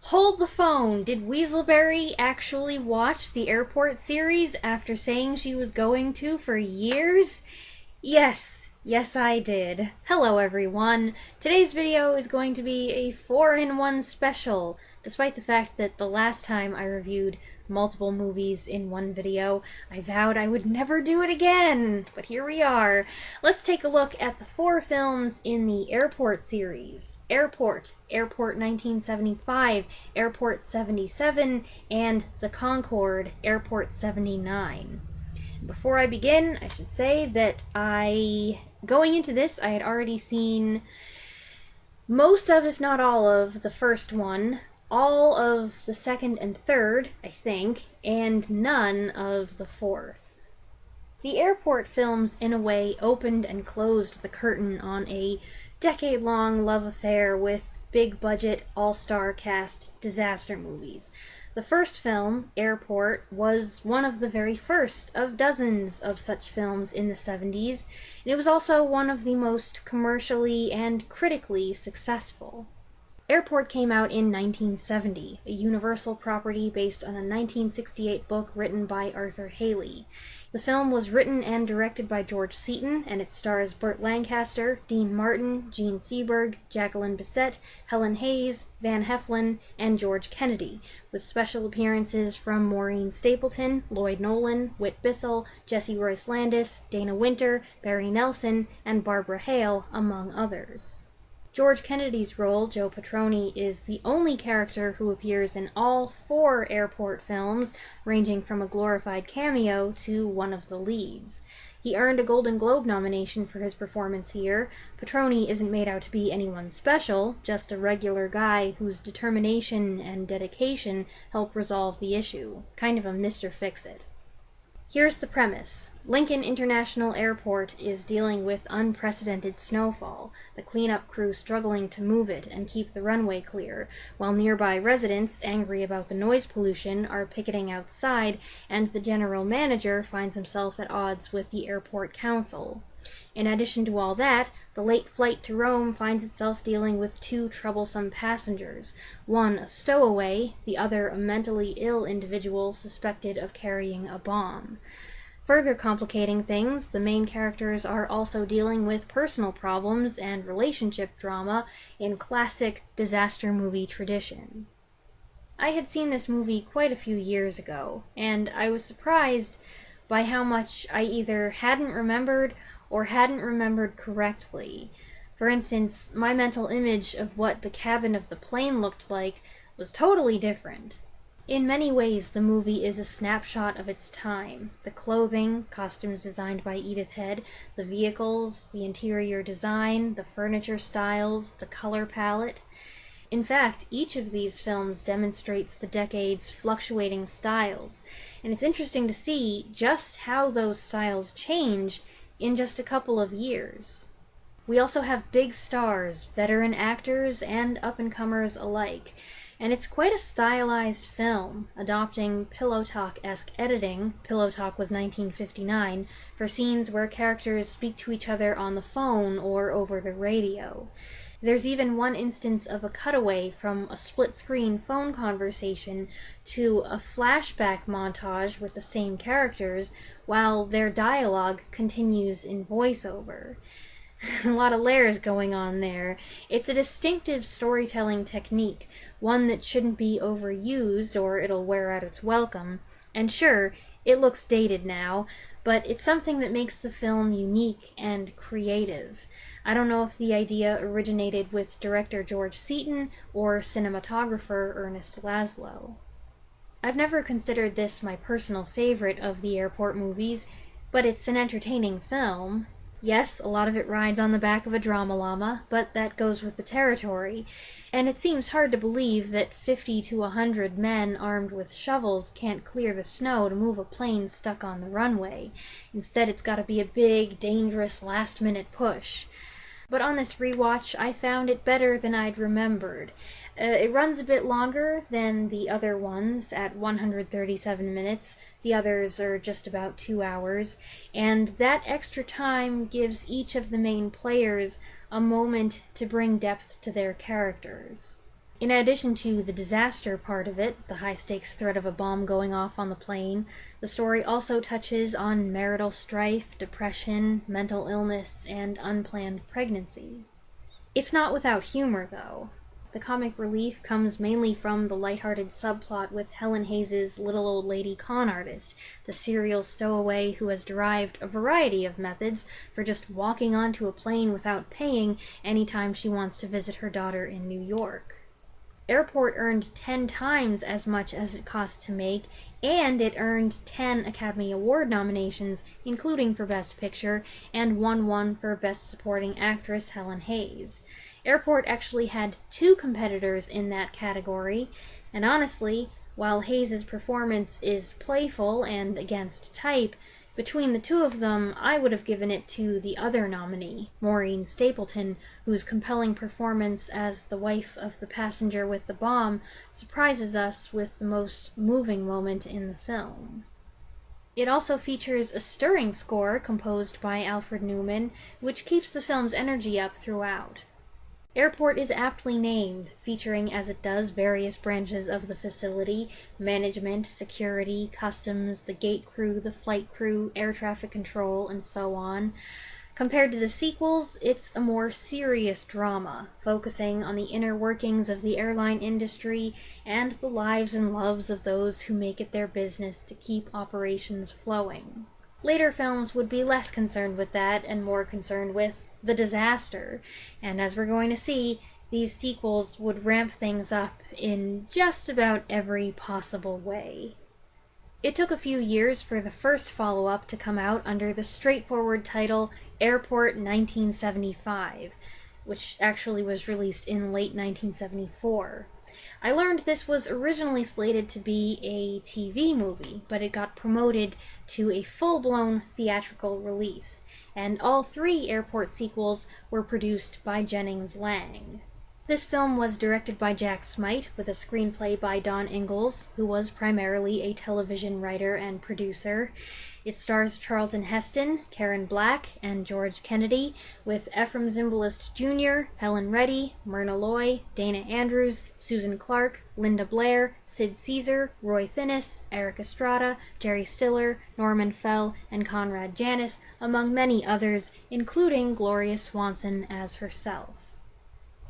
Hold the phone! Did Weaselberry actually watch the airport series after saying she was going to for years? Yes, I did. Hello everyone. Today's video is going to be a 4-in-1 special, despite the fact that the last time I reviewed multiple movies in one video, I vowed I would never do it again. But here we are. Let's take a look at the 4 films in the Airport series. Airport 1975, Airport 77, and The Concorde, Airport 79. Before I begin, I should say that going into this, I had already seen most of, if not all of, the first one, all of the second and third, I think, and none of the fourth. The Airport films, in a way, opened and closed the curtain on a decade-long love affair with big-budget, all-star cast disaster movies. The first film, Airport, was one of the very first of dozens of such films in the 70s, and it was also one of the most commercially and critically successful. Airport came out in 1970, a Universal property based on a 1968 book written by Arthur Haley. The film was written and directed by George Seaton, and it stars Burt Lancaster, Dean Martin, Gene Seberg, Jacqueline Bisset, Helen Hayes, Van Heflin, and George Kennedy, with special appearances from Maureen Stapleton, Lloyd Nolan, Whit Bissell, Jesse Royce Landis, Dana Winter, Barry Nelson, and Barbara Hale, among others. George Kennedy's role, Joe Petroni, is the only character who appears in all 4 Airport films, ranging from a glorified cameo to one of the leads. He earned a Golden Globe nomination for his performance here. Petroni isn't made out to be anyone special, just a regular guy whose determination and dedication help resolve the issue. Kind of a Mr. Fix-It. Here's the premise. Lincoln International Airport is dealing with unprecedented snowfall, the cleanup crew struggling to move it and keep the runway clear, while nearby residents, angry about the noise pollution, are picketing outside, and the general manager finds himself at odds with the airport council. In addition to all that, the late flight to Rome finds itself dealing with 2 troublesome passengers, one a stowaway, the other a mentally ill individual suspected of carrying a bomb. Further complicating things, the main characters are also dealing with personal problems and relationship drama in classic disaster movie tradition. I had seen this movie quite a few years ago, and I was surprised by how much I either hadn't remembered or hadn't remembered correctly. For instance, my mental image of what the cabin of the plane looked like was totally different. In many ways, the movie is a snapshot of its time. The clothing, costumes designed by Edith Head, the vehicles, the interior design, the furniture styles, the color palette. In fact, each of these films demonstrates the decade's fluctuating styles, and it's interesting to see just how those styles change in just a couple of years. We also have big stars, veteran actors, and up-and-comers alike, and it's quite a stylized film, adopting Pillow Talk-esque editing, Pillow Talk was 1959, for scenes where characters speak to each other on the phone or over the radio. There's even one instance of a cutaway from a split-screen phone conversation to a flashback montage with the same characters, while their dialogue continues in voiceover. A lot of layers going on there. It's a distinctive storytelling technique, one that shouldn't be overused or it'll wear out its welcome. And sure, it looks dated now, but it's something that makes the film unique and creative. I don't know if the idea originated with director George Seaton or cinematographer Ernest Laszlo. I've never considered this my personal favorite of the Airport movies, but it's an entertaining film. Yes, a lot of it rides on the back of a drama llama, but that goes with the territory, and it seems hard to believe that 50 to 100 men armed with shovels can't clear the snow to move a plane stuck on the runway. Instead, it's gotta be a big, dangerous, last-minute push. But on this rewatch, I found it better than I'd remembered. It runs a bit longer than the other ones at 137 minutes. The others are just about 2 hours. And that extra time gives each of the main players a moment to bring depth to their characters. In addition to the disaster part of it, the high-stakes threat of a bomb going off on the plane, the story also touches on marital strife, depression, mental illness, and unplanned pregnancy. It's not without humor, though. The comic relief comes mainly from the lighthearted subplot with Helen Hayes' little old lady con artist, the serial stowaway who has derived a variety of methods for just walking onto a plane without paying anytime she wants to visit her daughter in New York. Airport earned 10 times as much as it cost to make, and it earned 10 Academy Award nominations, including for Best Picture, and won one for Best Supporting Actress Helen Hayes. Airport actually had 2 competitors in that category, and honestly, while Hayes' performance is playful and against type, between the 2 of them, I would have given it to the other nominee, Maureen Stapleton, whose compelling performance as the wife of the passenger with the bomb surprises us with the most moving moment in the film. It also features a stirring score composed by Alfred Newman, which keeps the film's energy up throughout. Airport is aptly named, featuring as it does various branches of the facility: management, security, customs, the gate crew, the flight crew, air traffic control, and so on. Compared to the sequels, it's a more serious drama, focusing on the inner workings of the airline industry and the lives and loves of those who make it their business to keep operations flowing. Later films would be less concerned with that and more concerned with the disaster, and as we're going to see, these sequels would ramp things up in just about every possible way. It took a few years for the first follow-up to come out under the straightforward title Airport 1975, which actually was released in late 1974. I learned this was originally slated to be a TV movie, but it got promoted to a full-blown theatrical release, and all 3 Airport sequels were produced by Jennings Lang. This film was directed by Jack Smite, with a screenplay by Don Ingalls, who was primarily a television writer and producer. It stars Charlton Heston, Karen Black, and George Kennedy, with Ephraim Zimbalist Jr., Helen Reddy, Myrna Loy, Dana Andrews, Susan Clark, Linda Blair, Sid Caesar, Roy Finnis, Eric Estrada, Jerry Stiller, Norman Fell, and Conrad Janis, among many others, including Gloria Swanson as herself.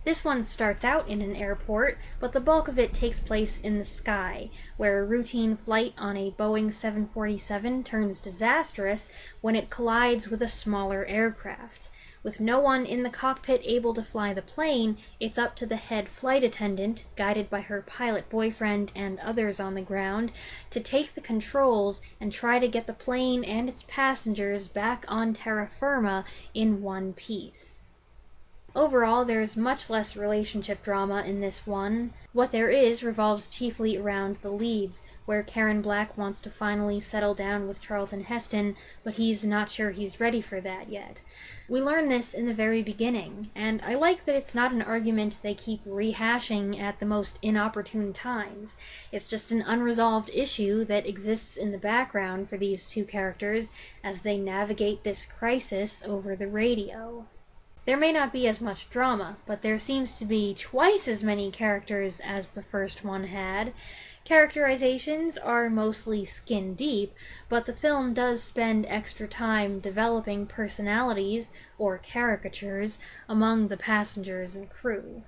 This one starts out in an airport, but the bulk of it takes place in the sky, where a routine flight on a Boeing 747 turns disastrous when it collides with a smaller aircraft. With no one in the cockpit able to fly the plane, it's up to the head flight attendant, guided by her pilot boyfriend and others on the ground, to take the controls and try to get the plane and its passengers back on terra firma in one piece. Overall, there's much less relationship drama in this one. What there is revolves chiefly around the leads, where Karen Black wants to finally settle down with Charlton Heston, but he's not sure he's ready for that yet. We learn this in the very beginning, and I like that it's not an argument they keep rehashing at the most inopportune times. It's just an unresolved issue that exists in the background for these 2 characters as they navigate this crisis over the radio. There may not be as much drama, but there seems to be twice as many characters as the first one had. Characterizations are mostly skin deep, but the film does spend extra time developing personalities, or caricatures, among the passengers and crew.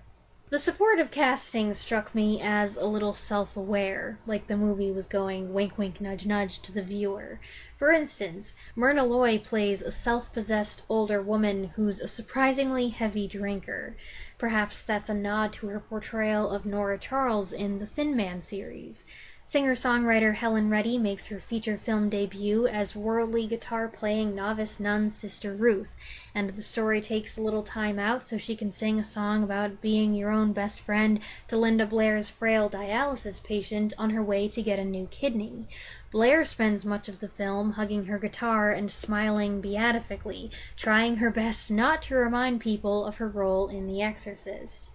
The supportive casting struck me as a little self-aware, like the movie was going wink wink nudge nudge to the viewer. For instance, Myrna Loy plays a self-possessed older woman who's a surprisingly heavy drinker. Perhaps that's a nod to her portrayal of Nora Charles in the Thin Man series. Singer-songwriter Helen Reddy makes her feature film debut as worldly guitar-playing novice nun Sister Ruth, and the story takes a little time out so she can sing a song about being your own best friend to Linda Blair's frail dialysis patient on her way to get a new kidney. Blair spends much of the film hugging her guitar and smiling beatifically, trying her best not to remind people of her role in The Exorcist.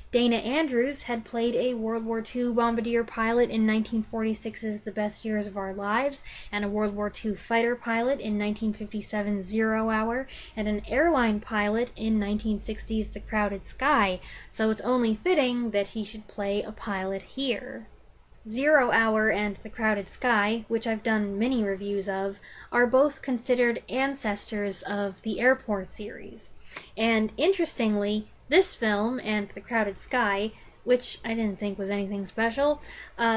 Dana Andrews had played a World War II bombardier pilot in 1946's The Best Years of Our Lives, and a World War II fighter pilot in 1957's 0 Hour, and an airline pilot in 1960's The Crowded Sky, so it's only fitting that he should play a pilot here. 0 Hour and The Crowded Sky, which I've done many reviews of, are both considered ancestors of the Airport series. And interestingly, this film and The Crowded Sky, which I didn't think was anything special,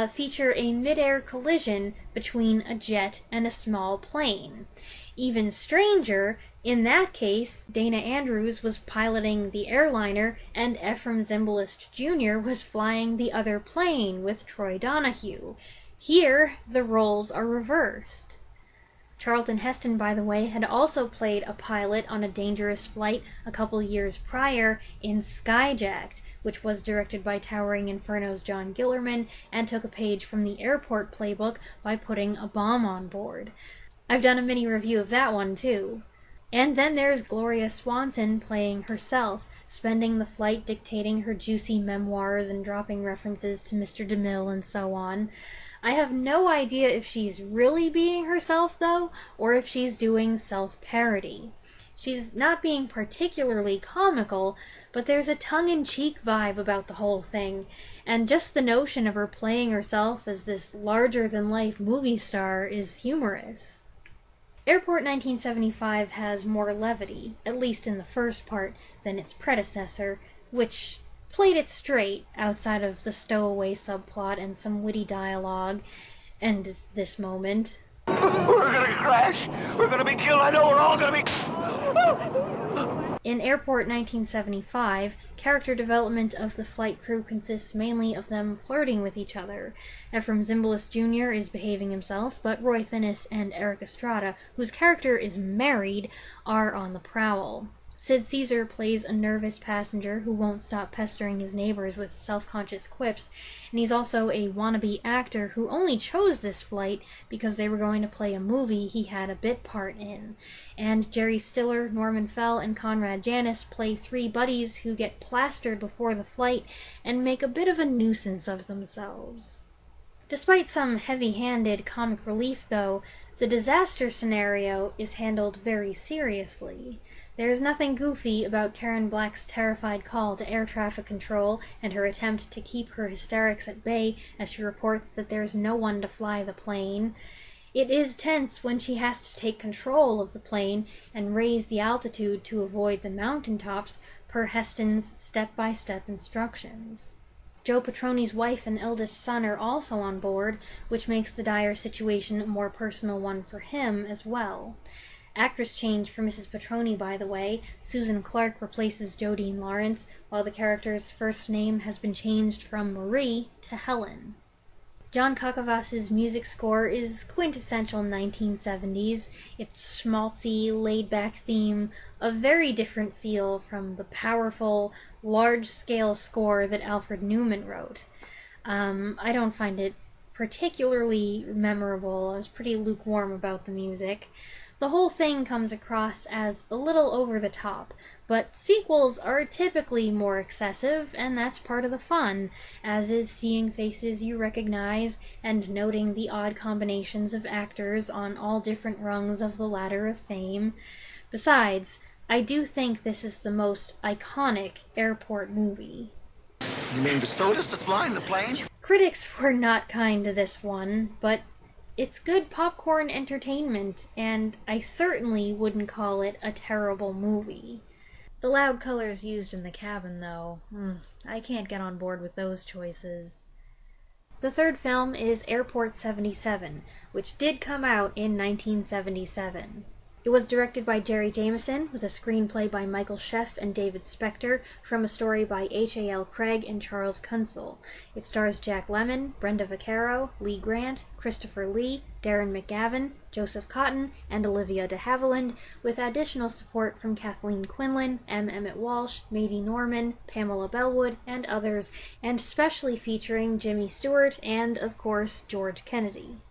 feature a mid-air collision between a jet and a small plane. Even stranger, in that case, Dana Andrews was piloting the airliner and Ephraim Zimbalist Jr. was flying the other plane with Troy Donahue. Here, the roles are reversed. Charlton Heston, by the way, had also played a pilot on a dangerous flight a couple years prior in Skyjacked, which was directed by Towering Inferno's John Gillerman and took a page from the Airport playbook by putting a bomb on board. I've done a mini review of that one, too. And then there's Gloria Swanson playing herself, spending the flight dictating her juicy memoirs and dropping references to Mr. DeMille and so on. I have no idea if she's really being herself, though, or if she's doing self-parody. She's not being particularly comical, but there's a tongue-in-cheek vibe about the whole thing, and just the notion of her playing herself as this larger-than-life movie star is humorous. Airport 1975 has more levity, at least in the first part, than its predecessor, which played it straight outside of the stowaway subplot and some witty dialogue, and this moment. We're gonna crash! We're gonna be killed! I know we're all gonna be... In Airport 1975, character development of the flight crew consists mainly of them flirting with each other. Ephraim Zimbalist Jr. is behaving himself, but Roy Thinnis and Eric Estrada, whose character is married, are on the prowl. Sid Caesar plays a nervous passenger who won't stop pestering his neighbors with self-conscious quips, and he's also a wannabe actor who only chose this flight because they were going to play a movie he had a bit part in. And Jerry Stiller, Norman Fell, and Conrad Janis play three buddies who get plastered before the flight and make a bit of a nuisance of themselves. Despite some heavy-handed comic relief, though, the disaster scenario is handled very seriously. There is nothing goofy about Karen Black's terrified call to air traffic control and her attempt to keep her hysterics at bay as she reports that there's no one to fly the plane. It is tense when she has to take control of the plane and raise the altitude to avoid the mountaintops per Heston's step-by-step instructions. Joe Petroni's wife and eldest son are also on board, which makes the dire situation a more personal one for him as well. Actress change for Mrs. Petroni, by the way. Susan Clark replaces Jodine Lawrence, while the character's first name has been changed from Marie to Helen. John Kakavas's music score is quintessential 1970s. Its schmaltzy, laid-back theme, a very different feel from the powerful, large-scale score that Alfred Newman wrote. I don't find it particularly memorable. I was pretty lukewarm about the music. The whole thing comes across as a little over the top, but sequels are typically more excessive, and that's part of the fun, as is seeing faces you recognize and noting the odd combinations of actors on all different rungs of the ladder of fame. Besides, I do think this is the most iconic airport movie. You mean the stewardess is flying the plane? Critics were not kind to this one, but it's good popcorn entertainment, and I certainly wouldn't call it a terrible movie. The loud colors used in the cabin, though, I can't get on board with those choices. The third film is Airport 77, which did come out in 1977. It was directed by Jerry Jameson, with a screenplay by Michael Sheff and David Spector, from a story by H.A.L. Craig and Charles Kunsel. It stars Jack Lemmon, Brenda Vaccaro, Lee Grant, Christopher Lee, Darren McGavin, Joseph Cotton, and Olivia de Havilland, with additional support from Kathleen Quinlan, M. Emmett Walsh, Mady Norman, Pamela Bellwood, and others, and specially featuring Jimmy Stewart and, of course, George Kennedy.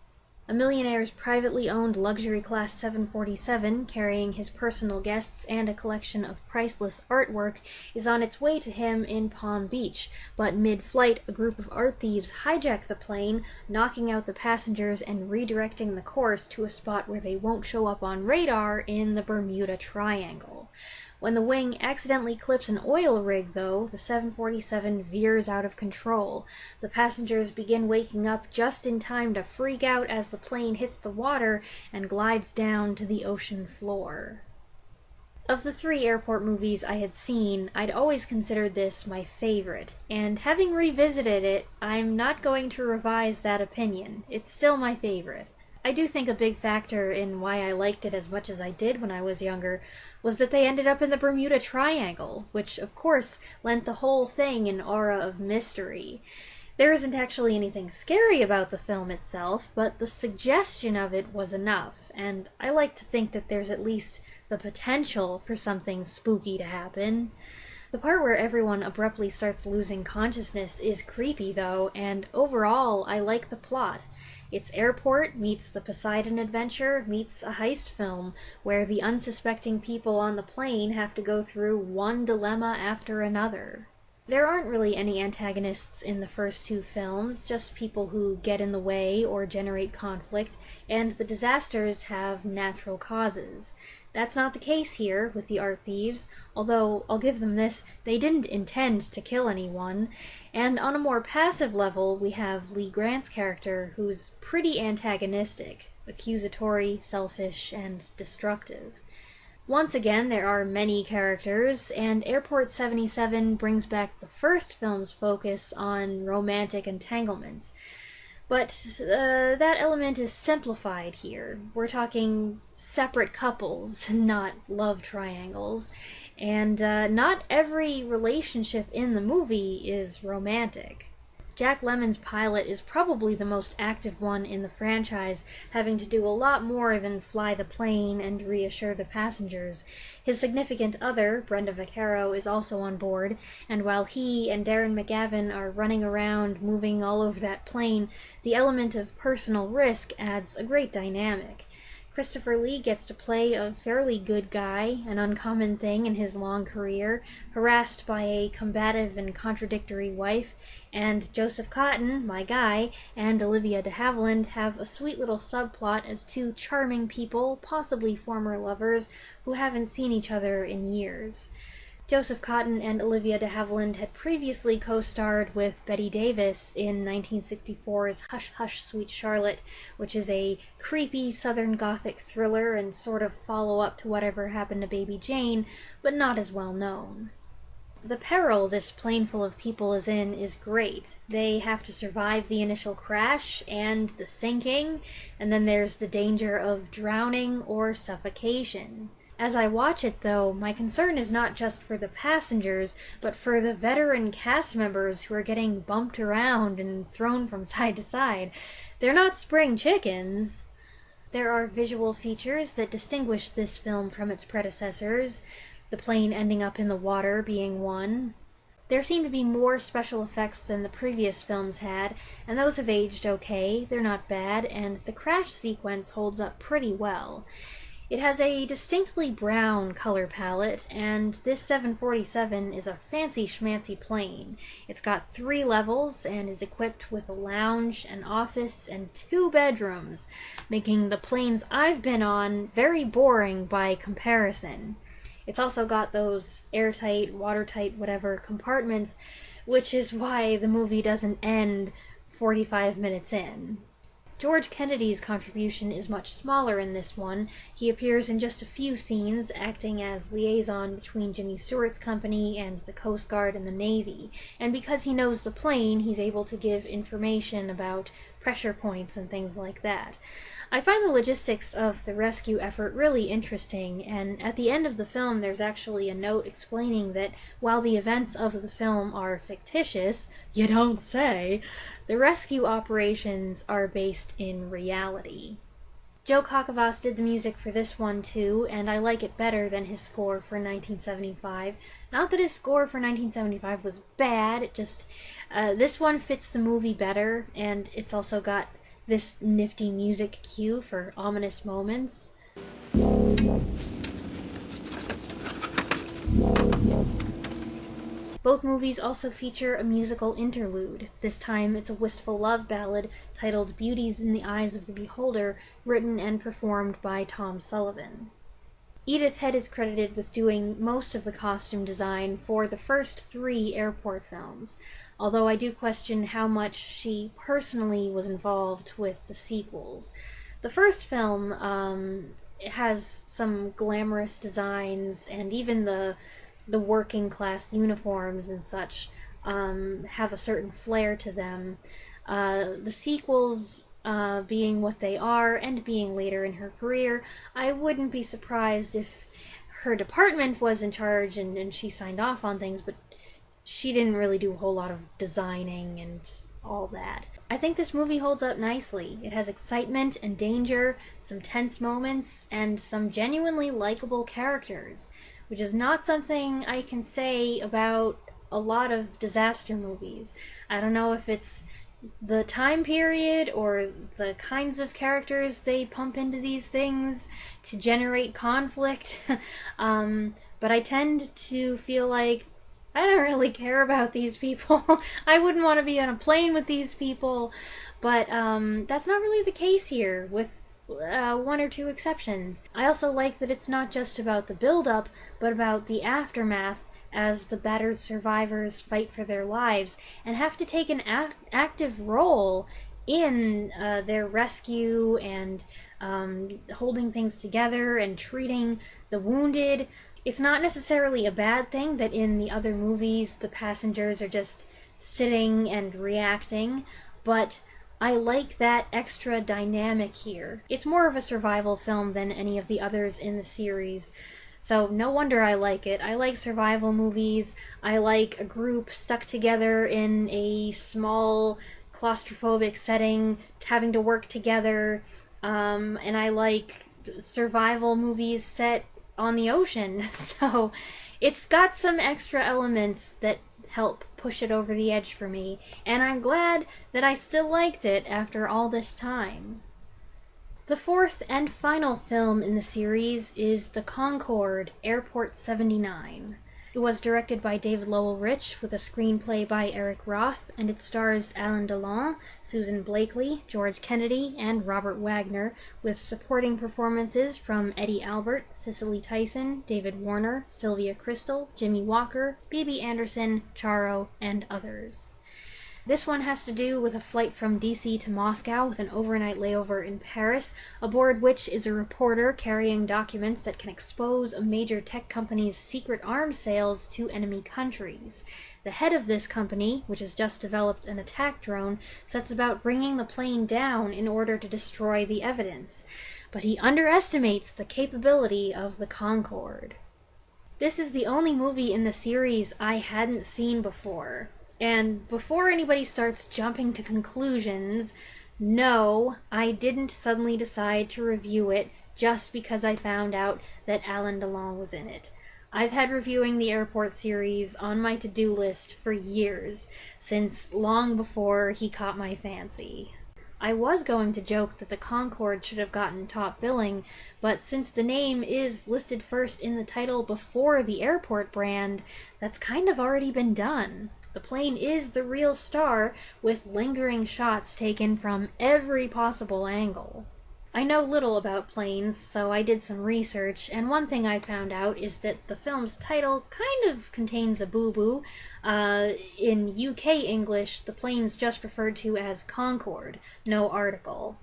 A millionaire's privately owned luxury class 747, carrying his personal guests and a collection of priceless artwork, is on its way to him in Palm Beach, but mid-flight, a group of art thieves hijack the plane, knocking out the passengers and redirecting the course to a spot where they won't show up on radar in the Bermuda Triangle. When the wing accidentally clips an oil rig, though, the 747 veers out of control. The passengers begin waking up just in time to freak out as the plane hits the water and glides down to the ocean floor. Of the 3 airport movies I had seen, I'd always considered this my favorite, and having revisited it, I'm not going to revise that opinion. It's still my favorite. I do think a big factor in why I liked it as much as I did when I was younger was that they ended up in the Bermuda Triangle, which, of course, lent the whole thing an aura of mystery. There isn't actually anything scary about the film itself, but the suggestion of it was enough, and I like to think that there's at least the potential for something spooky to happen. The part where everyone abruptly starts losing consciousness is creepy, though, and overall, I like the plot. It's Airport meets the Poseidon Adventure meets a heist film, where the unsuspecting people on the plane have to go through one dilemma after another. There aren't really any antagonists in the first 2 films, just people who get in the way or generate conflict, and the disasters have natural causes. That's not the case here with the art thieves, although I'll give them this, they didn't intend to kill anyone. And on a more passive level, we have Lee Grant's character, who's pretty antagonistic, accusatory, selfish, and destructive. Once again, there are many characters, and Airport 77 brings back the first film's focus on romantic entanglements. But that element is simplified here. We're talking separate couples, not love triangles. And not every relationship in the movie is romantic. Jack Lemmon's pilot is probably the most active one in the franchise, having to do a lot more than fly the plane and reassure the passengers. His significant other, Brenda Vaccaro, is also on board, and while he and Darren McGavin are running around moving all over that plane, the element of personal risk adds a great dynamic. Christopher Lee gets to play a fairly good guy, an uncommon thing in his long career, harassed by a combative and contradictory wife, and Joseph Cotten, my guy, and Olivia de Havilland have a sweet little subplot as 2 charming people, possibly former lovers, who haven't seen each other in years. Joseph Cotten and Olivia de Havilland had previously co-starred with Bette Davis in 1964's Hush Hush Sweet Charlotte, which is a creepy Southern Gothic thriller and sort of follow-up to Whatever Happened to Baby Jane, but not as well known. The peril this plane full of people is in is great. They have to survive the initial crash and the sinking, and then there's the danger of drowning or suffocation. As I watch it, though, my concern is not just for the passengers, but for the veteran cast members who are getting bumped around and thrown from side to side. They're not spring chickens. There are visual features that distinguish this film from its predecessors, the plane ending up in the water being one. There seem to be more special effects than the previous films had, and those have aged okay, they're not bad, and the crash sequence holds up pretty well. It has a distinctly brown color palette, and this 747 is a fancy schmancy plane. It's got 3 levels and is equipped with a lounge, an office, and 2 bedrooms, making the planes I've been on very boring by comparison. It's also got those airtight, watertight, whatever compartments, which is why the movie doesn't end 45 minutes in. George Kennedy's contribution is much smaller in this one. He appears in just a few scenes, acting as liaison between Jimmy Stewart's company and the Coast Guard and the Navy. And because he knows the plane, he's able to give information about pressure points and things like that. I find the logistics of the rescue effort really interesting, and at the end of the film there's actually a note explaining that while the events of the film are fictitious, you don't say, the rescue operations are based in reality. Joe Kakavas did the music for this one too, and I like it better than his score for 1975. Not that his score for 1975 was bad, it just, this one fits the movie better, and it's also got this nifty music cue for ominous moments. Both movies also feature a musical interlude. This time it's a wistful love ballad titled Beauties in the Eyes of the Beholder, written and performed by Tom Sullivan. Edith Head is credited with doing most of the costume design for the first 3 airport films, although I do question how much she personally was involved with the sequels. The first film has some glamorous designs, and even the working class uniforms and such have a certain flair to them. The sequels, being what they are and being later in her career, I wouldn't be surprised if her department was in charge and she signed off on things, but she didn't really do a whole lot of designing and all that. I think this movie holds up nicely. It has excitement and danger, some tense moments, and some genuinely likable characters, which is not something I can say about a lot of disaster movies. I don't know if it's the time period or the kinds of characters they pump into these things to generate conflict, but I tend to feel like I don't really care about these people. I wouldn't want to be on a plane with these people, but that's not really the case here, with 1 or 2 exceptions. I also like that it's not just about the build-up, but about the aftermath as the battered survivors fight for their lives and have to take an active role in their rescue and holding things together and treating the wounded. It's not necessarily a bad thing that in the other movies the passengers are just sitting and reacting, but I like that extra dynamic here. It's more of a survival film than any of the others in the series, so no wonder I like it. I like survival movies. I like a group stuck together in a small, claustrophobic setting, having to work together, and I like survival movies set on the ocean, so it's got some extra elements that help push it over the edge for me, and I'm glad that I still liked it after all this time. The 4th and final film in the series is The Concorde, Airport 79. It was directed by David Lowell Rich with a screenplay by Eric Roth, and it stars Alain Delon, Susan Blakely, George Kennedy, and Robert Wagner, with supporting performances from Eddie Albert, Cicely Tyson, David Warner, Sylvia Crystal, Jimmy Walker, Bibi Anderson, Charo, and others. This one has to do with a flight from DC to Moscow with an overnight layover in Paris, aboard which is a reporter carrying documents that can expose a major tech company's secret arms sales to enemy countries. The head of this company, which has just developed an attack drone, sets about bringing the plane down in order to destroy the evidence, but he underestimates the capability of the Concorde. This is the only movie in the series I hadn't seen before. And before anybody starts jumping to conclusions, no, I didn't suddenly decide to review it just because I found out that Alain Delon was in it. I've had reviewing the Airport series on my to-do list for years, since long before he caught my fancy. I was going to joke that the Concorde should have gotten top billing, but since the name is listed first in the title before the Airport brand, that's kind of already been done. The plane is the real star, with lingering shots taken from every possible angle. I know little about planes, so I did some research, and one thing I found out is that the film's title kind of contains a boo-boo. In UK English, the plane's just referred to as Concorde, no article.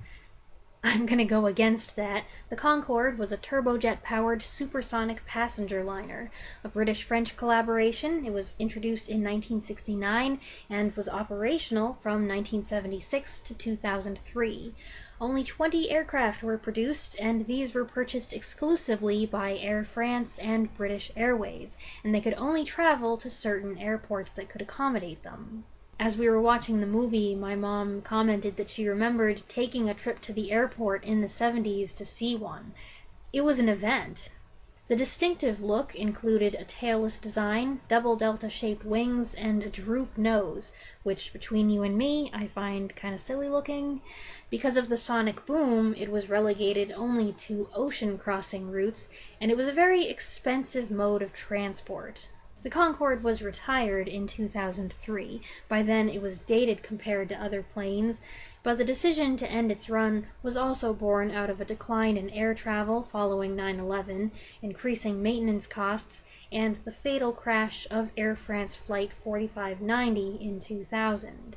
I'm gonna go against that. The Concorde was a turbojet-powered supersonic passenger liner, a British-French collaboration. It was introduced in 1969 and was operational from 1976 to 2003. Only 20 aircraft were produced, and these were purchased exclusively by Air France and British Airways, and they could only travel to certain airports that could accommodate them. As we were watching the movie, my mom commented that she remembered taking a trip to the airport in the 70s to see one. It was an event. The distinctive look included a tailless design, double delta-shaped wings, and a droop nose, which, between you and me, I find kinda silly looking. Because of the sonic boom, it was relegated only to ocean crossing routes, and it was a very expensive mode of transport. The Concorde was retired in 2003. By then it was dated compared to other planes, but the decision to end its run was also born out of a decline in air travel following 9/11, increasing maintenance costs, and the fatal crash of Air France Flight 4590 in 2000.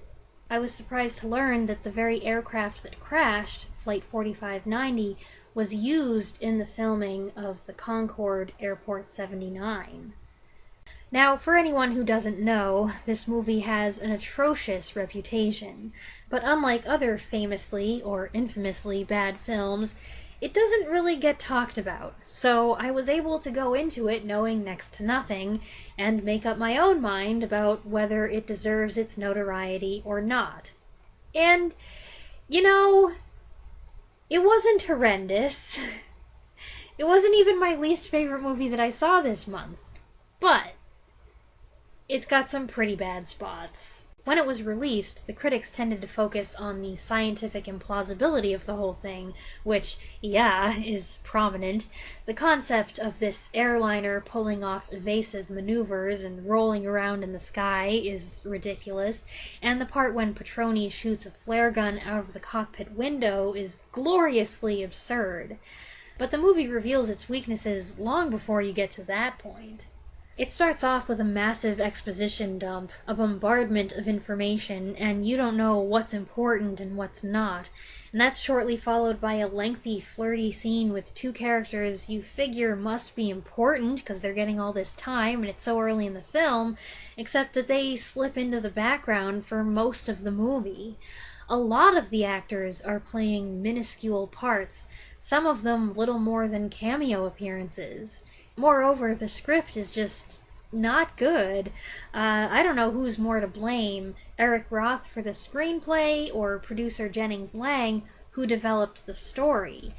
I was surprised to learn that the very aircraft that crashed, Flight 4590, was used in the filming of the Concorde Airport 79. Now, for anyone who doesn't know, this movie has an atrocious reputation, but unlike other famously or infamously bad films, it doesn't really get talked about, so I was able to go into it knowing next to nothing, and make up my own mind about whether it deserves its notoriety or not. And, you know, it wasn't horrendous. It wasn't even my least favorite movie that I saw this month, but it's got some pretty bad spots. When it was released, the critics tended to focus on the scientific implausibility of the whole thing, which, yeah, is prominent. The concept of this airliner pulling off evasive maneuvers and rolling around in the sky is ridiculous, and the part when Petroni shoots a flare gun out of the cockpit window is gloriously absurd. But the movie reveals its weaknesses long before you get to that point. It starts off with a massive exposition dump, a bombardment of information, and you don't know what's important and what's not. And that's shortly followed by a lengthy, flirty scene with two characters you figure must be important because they're getting all this time and it's so early in the film, except that they slip into the background for most of the movie. A lot of the actors are playing minuscule parts, some of them little more than cameo appearances. Moreover, the script is just not good. I don't know who's more to blame, Eric Roth for the screenplay or producer Jennings Lang, who developed the story.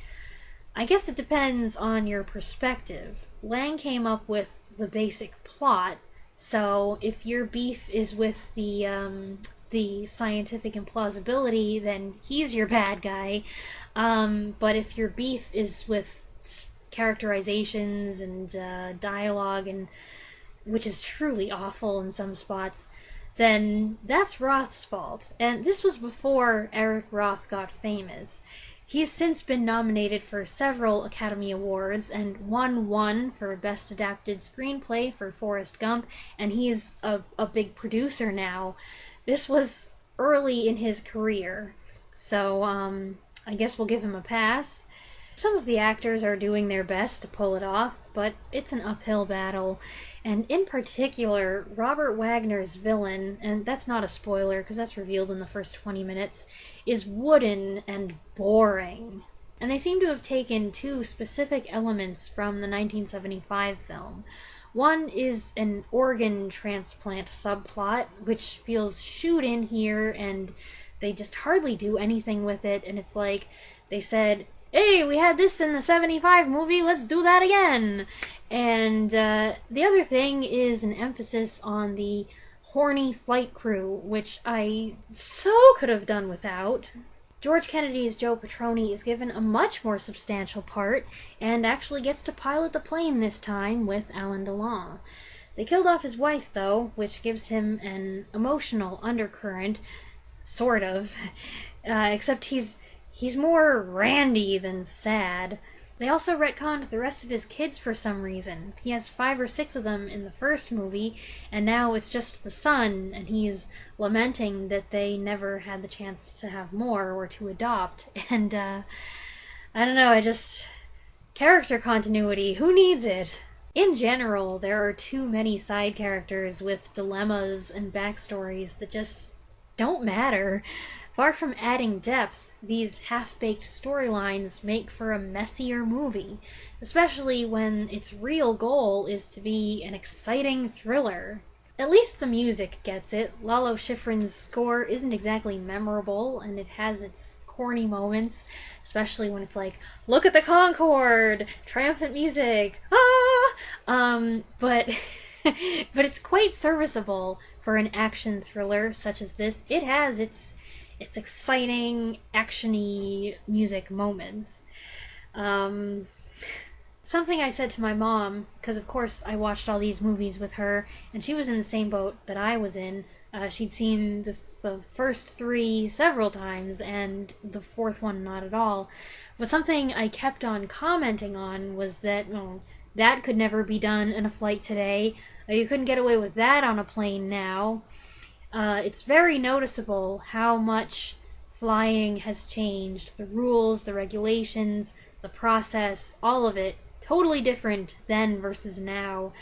I guess it depends on your perspective. Lang came up with the basic plot, so if your beef is with the scientific implausibility, then he's your bad guy. But if your beef is with characterizations and dialogue, and which is truly awful in some spots, then that's Roth's fault. And this was before Eric Roth got famous. He's since been nominated for several Academy Awards and won one for Best Adapted Screenplay for Forrest Gump, and he's a big producer now. This was early in his career, so I guess we'll give him a pass. Some of the actors are doing their best to pull it off, but it's an uphill battle. And in particular, Robert Wagner's villain, and that's not a spoiler because that's revealed in the first 20 minutes, is wooden and boring. And they seem to have taken two specific elements from the 1975 film. One is an organ transplant subplot, which feels shoot in here, and they just hardly do anything with it, and it's like they said, hey, we had this in the 75 movie, let's do that again! And the other thing is an emphasis on the horny flight crew, which I so could have done without. George Kennedy's Joe Petroni is given a much more substantial part, and actually gets to pilot the plane this time with Alain Delon. They killed off his wife, though, which gives him an emotional undercurrent, sort of, except he's more randy than sad. They also retconned the rest of his kids for some reason. He has 5 or 6 of them in the first movie, and now it's just the son, and he's lamenting that they never had the chance to have more or to adopt. And, I don't know, character continuity, who needs it? In general, there are too many side characters with dilemmas and backstories that just don't matter. Far from adding depth, these half-baked storylines make for a messier movie, especially when its real goal is to be an exciting thriller. At least the music gets it. Lalo Schifrin's score isn't exactly memorable, and it has its corny moments, especially when it's like, look at the Concorde! Triumphant music! Ah! But but it's quite serviceable for an action thriller such as this. It has its exciting, actiony music moments. Something I said to my mom, because of course I watched all these movies with her, and she was in the same boat that I was in. She'd seen the first three several times, and the fourth one not at all. But something I kept on commenting on was that, that could never be done in a flight today. You couldn't get away with that on a plane now. It's very noticeable how much flying has changed. The rules, the regulations, the process, all of it, totally different then versus now.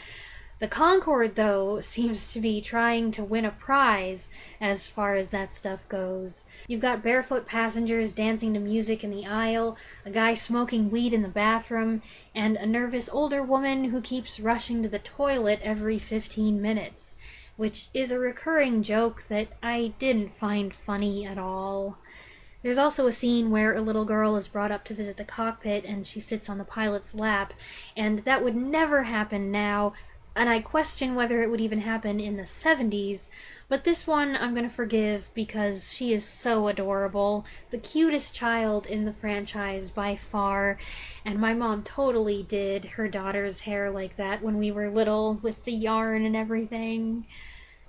The Concorde, though, seems to be trying to win a prize as far as that stuff goes. You've got barefoot passengers dancing to music in the aisle, a guy smoking weed in the bathroom, and a nervous older woman who keeps rushing to the toilet every 15 minutes, which is a recurring joke that I didn't find funny at all. There's also a scene where a little girl is brought up to visit the cockpit and she sits on the pilot's lap, and that would never happen now, and I question whether it would even happen in the 70s, but this one I'm gonna forgive because she is so adorable, the cutest child in the franchise by far, and my mom totally did her daughter's hair like that when we were little, with the yarn and everything.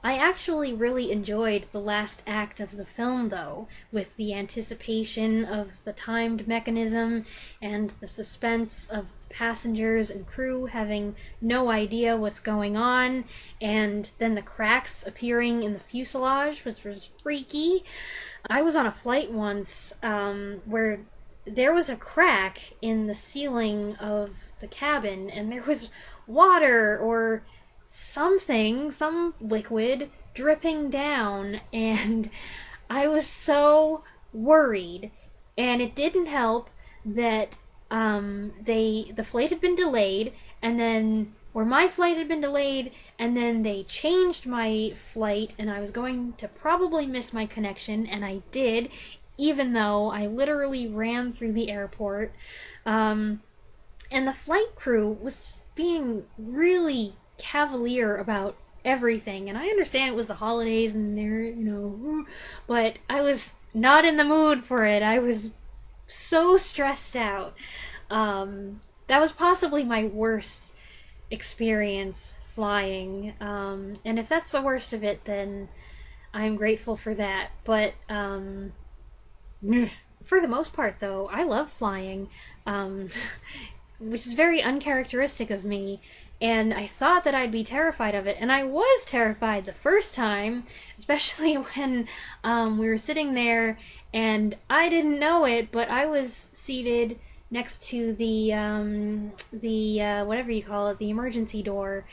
I actually really enjoyed the last act of the film, though, with the anticipation of the timed mechanism and the suspense of the passengers and crew having no idea what's going on, and then the cracks appearing in the fuselage, which was freaky. I was on a flight once where there was a crack in the ceiling of the cabin, and there was water or something, some liquid, dripping down, and I was so worried. And it didn't help that the flight had been delayed, and then, or my flight had been delayed, and then they changed my flight, and I was going to probably miss my connection, and I did, even though I literally ran through the airport. And the flight crew was being really cavalier about everything, and I understand it was the holidays and they're, but I was not in the mood for it. I was so stressed out. That was possibly my worst experience flying, and if that's the worst of it, then I'm grateful for that. But for the most part, though, I love flying, which is very uncharacteristic of me. And I thought that I'd be terrified of it, and I was terrified the first time, especially when we were sitting there, and I didn't know it, but I was seated next to the whatever you call it, the emergency door,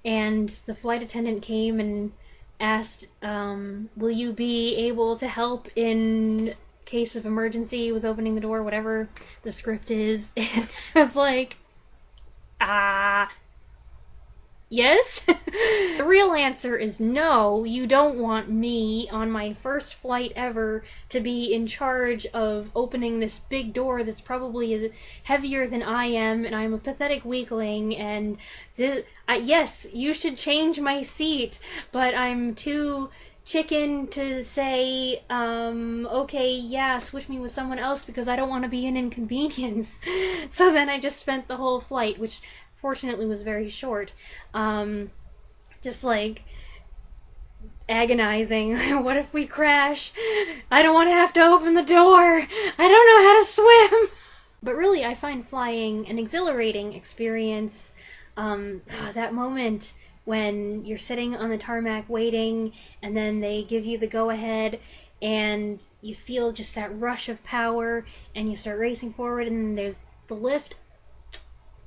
and the flight attendant came and asked, will you be able to help in case of emergency with opening the door, whatever the script is, and I was like, yes? The real answer is no. You don't want me on my first flight ever to be in charge of opening this big door that's probably heavier than I am, and I'm a pathetic weakling, and yes, you should change my seat, but I'm too chicken to say, okay, yeah, switch me with someone else because I don't want to be an inconvenience. So then I just spent the whole flight, which fortunately was very short, just like agonizing. What if we crash? I don't want to have to open the door. I don't know how to swim. But really, I find flying an exhilarating experience. That moment when you're sitting on the tarmac waiting, and then they give you the go-ahead, and you feel just that rush of power, and you start racing forward, and there's the lift.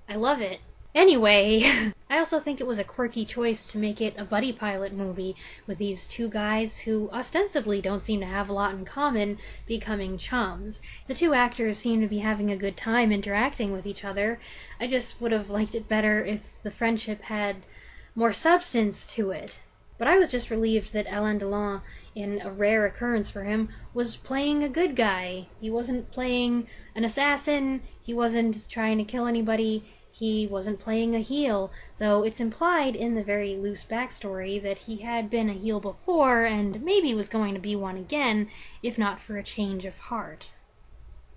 I love it. Anyway, I also think it was a quirky choice to make it a buddy pilot movie with these two guys who ostensibly don't seem to have a lot in common becoming chums. The two actors seem to be having a good time interacting with each other. I just would have liked it better if the friendship had more substance to it. But I was just relieved that Alain Delon, in a rare occurrence for him, was playing a good guy. He wasn't playing an assassin, he wasn't trying to kill anybody. he wasn't playing a heel, though it's implied in the very loose backstory that he had been a heel before and maybe was going to be one again, if not for a change of heart.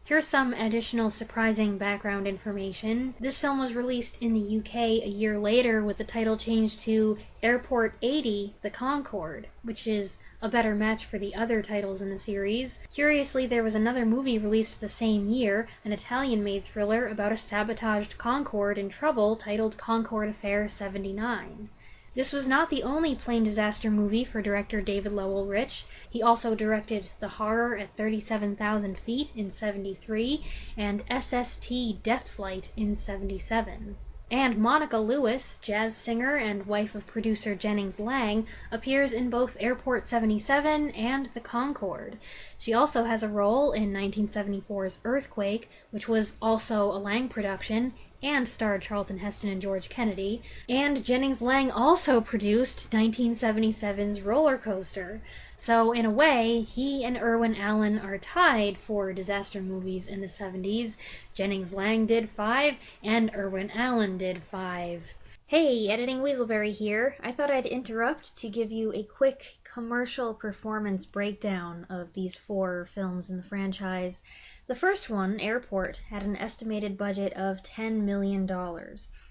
Here's some additional surprising background information. This film was released in the UK a year later with the title changed to Airport 80, The Concorde, which is a better match for the other titles in the series. Curiously, there was another movie released the same year, an Italian-made thriller about a sabotaged Concorde in trouble titled Concorde Affair 79. This was not the only plane disaster movie for director David Lowell Rich. He also directed The Horror at 37,000 Feet in 73 and SST Death Flight in 77. And Monica Lewis, jazz singer and wife of producer Jennings Lang, appears in both Airport 77 and The Concorde. She also has a role in 1974's Earthquake, which was also a Lang production, and starred Charlton Heston and George Kennedy, and Jennings Lang also produced 1977's Roller Coaster. So, in a way, he and Irwin Allen are tied for disaster movies in the 70s. Jennings Lang did 5, and Irwin Allen did 5. Hey, Editing Weaselberry here. I thought I'd interrupt to give you a quick commercial performance breakdown of these 4 films in the franchise. The first one, Airport, had an estimated budget of $10 million,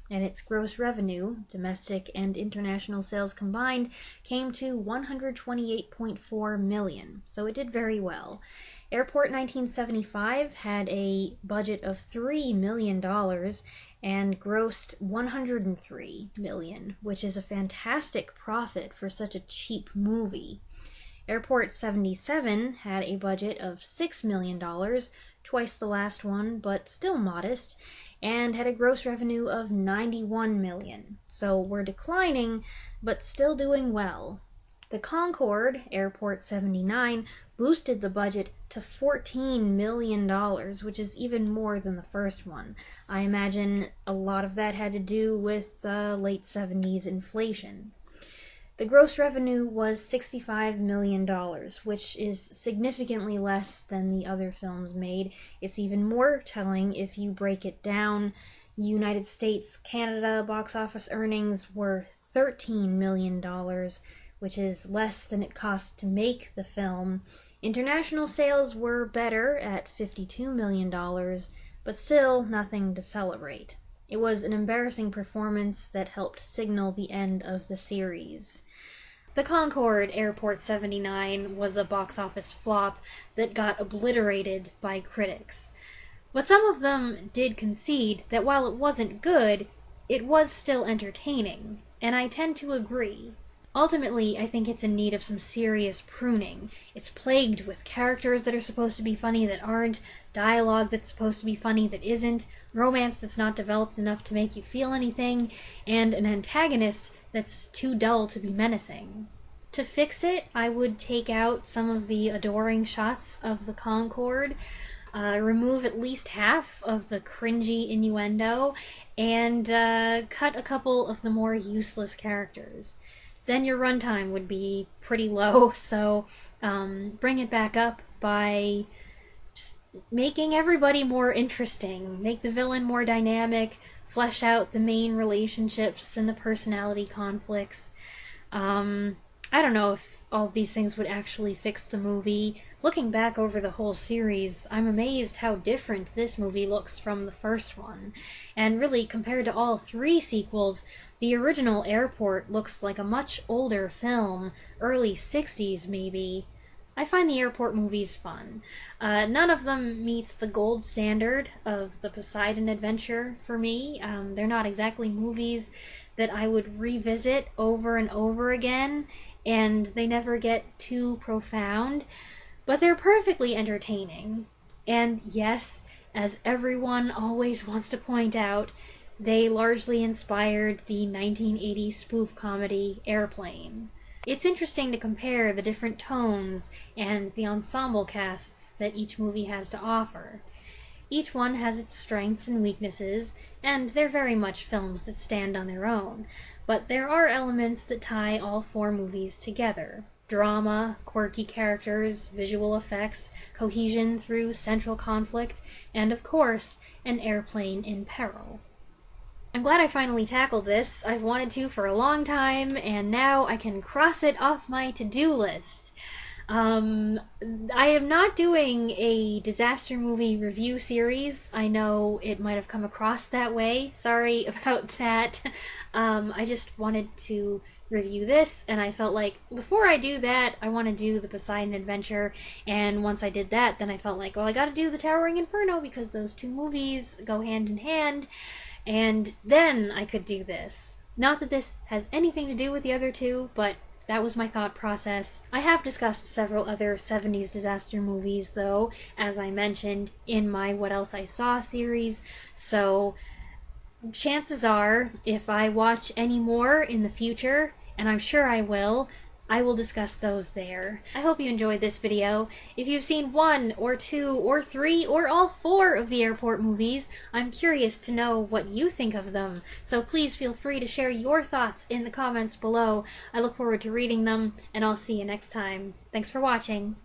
and its gross revenue, domestic and international sales combined, came to $128.4 million, so it did very well. Airport 1975 had a budget of $3 million and grossed $103 million, which is a fantastic profit for such a cheap movie. Airport 77 had a budget of $6 million, twice the last one, but still modest, and had a gross revenue of $91 million. So we're declining, but still doing well. The Concorde, Airport 79, boosted the budget to $14 million, which is even more than the first one. I imagine a lot of that had to do with late 70s inflation. The gross revenue was $65 million, which is significantly less than the other films made. It's even more telling if you break it down. United States, Canada box office earnings were $13 million, which is less than it cost to make the film. International sales were better at $52 million, but still nothing to celebrate. It was an embarrassing performance that helped signal the end of the series. The Concorde, Airport 79, was a box office flop that got obliterated by critics. But some of them did concede that while it wasn't good, it was still entertaining, and I tend to agree. Ultimately, I think it's in need of some serious pruning. It's plagued with characters that are supposed to be funny that aren't, dialogue that's supposed to be funny that isn't, romance that's not developed enough to make you feel anything, and an antagonist that's too dull to be menacing. To fix it, I would take out some of the adoring shots of the Concorde, remove at least half of the cringy innuendo, and cut a couple of the more useless characters. Then your runtime would be pretty low, so bring it back up by just making everybody more interesting, make the villain more dynamic, flesh out the main relationships and the personality conflicts. I don't know if all of these things would actually fix the movie. Looking back over the whole series, I'm amazed how different this movie looks from the first one. And really, compared to all 3 sequels, the original Airport looks like a much older film, early 60s maybe. I find the Airport movies fun. None of them meets the gold standard of the Poseidon Adventure for me. They're not exactly movies that I would revisit over and over again, and they never get too profound, but they're perfectly entertaining. And yes, as everyone always wants to point out, they largely inspired the 1980 spoof comedy Airplane. It's interesting to compare the different tones and the ensemble casts that each movie has to offer. Each one has its strengths and weaknesses, and they're very much films that stand on their own, but there are elements that tie all 4 movies together. Drama, quirky characters, visual effects, cohesion through central conflict, and of course, an airplane in peril. I'm glad I finally tackled this. I've wanted to for a long time, and now I can cross it off my to-do list. I am not doing a disaster movie review series. I know it might have come across that way. Sorry about that. I just wanted to review this, and I felt like before I do that, I want to do the Poseidon Adventure, and once I did that, then I felt like, well, I gotta do the Towering Inferno because those two movies go hand in hand, and then I could do this. Not that this has anything to do with the other two, but that was my thought process. I have discussed several other 70s disaster movies, though, as I mentioned in my What Else I Saw series, so chances are, if I watch any more in the future, and I'm sure I will discuss those there. I hope you enjoyed this video. If you've seen 1 or 2 or 3 or all 4 of the airport movies, I'm curious to know what you think of them. So please feel free to share your thoughts in the comments below. I look forward to reading them, and I'll see you next time. Thanks for watching.